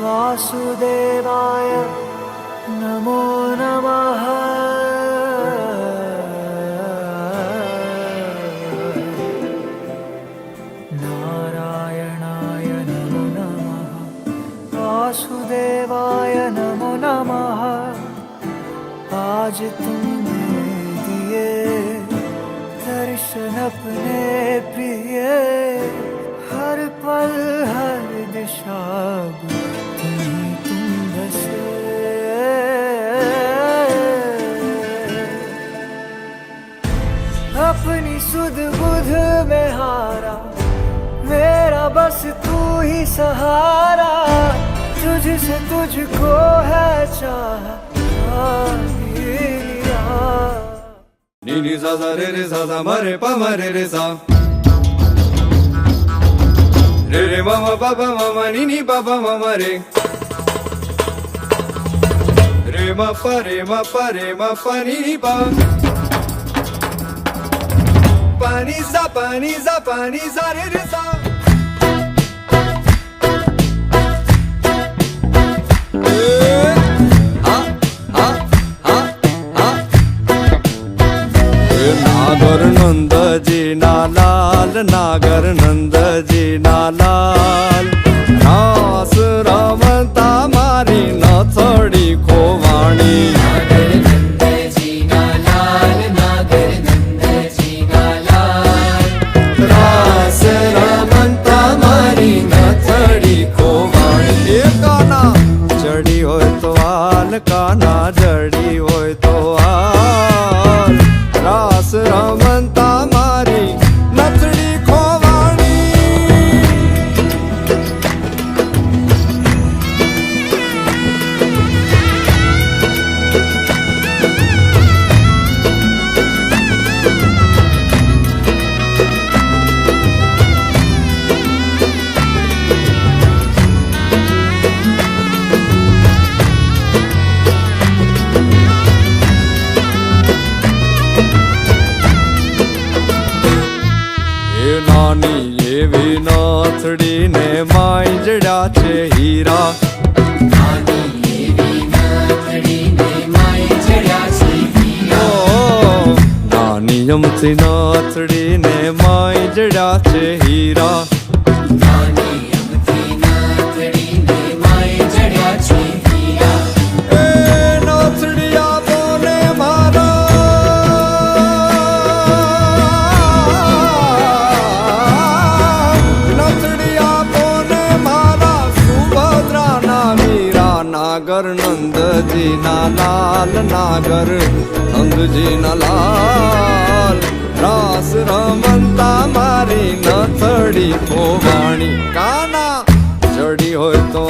वासुदेवाय नमो नमः। नारायणाय नमो नमः। वासुदेवाय नमो नमः। आज तुमने दिए दर्शन अपने प्रिय, हर पल हर दिशा तुम बसे। अपनी सुध बुध में हारा, मेरा बस तू ही सहारा। तुझसे तुझको है चाह नी नी सा सा रे सा म रे प म रे सा रे रे म म प प म म नी नी प प म म रे रे म प रे म प रे म प नी नी प पानी सा रे रे सा। नागर नंद जी नालाल, नागर नंद जी नालाल। रास रमता मारी नथड़ी खोवाणी। नागर नंद जी नालाल, नागर नंद जी नालाल। रास रमता मारी नथड़ी खोवाणी। ए काना जड़ी होय तो आल, काना जड़ी होय तो आल। रास रमता मारी नथड़ी खोवाणी। नानी एवी नाथड़ी ने माई जड़ा छे हीरा। नानी एवी नाथड़ी ने माई जड़ा छे हीरा। ओ नानी अमथी नाथड़ी ने माई जड़ा छे हीरा। नानी अमथी नाथड़ी ने माई जड़ा छे हीरा। ए नाथड़िया बोले मारा, नागर नंद जी नालाल, नागर नंद जी नालाल। रास रमता मारी नथड़ी खोवाणी। काना जड़ी होय तो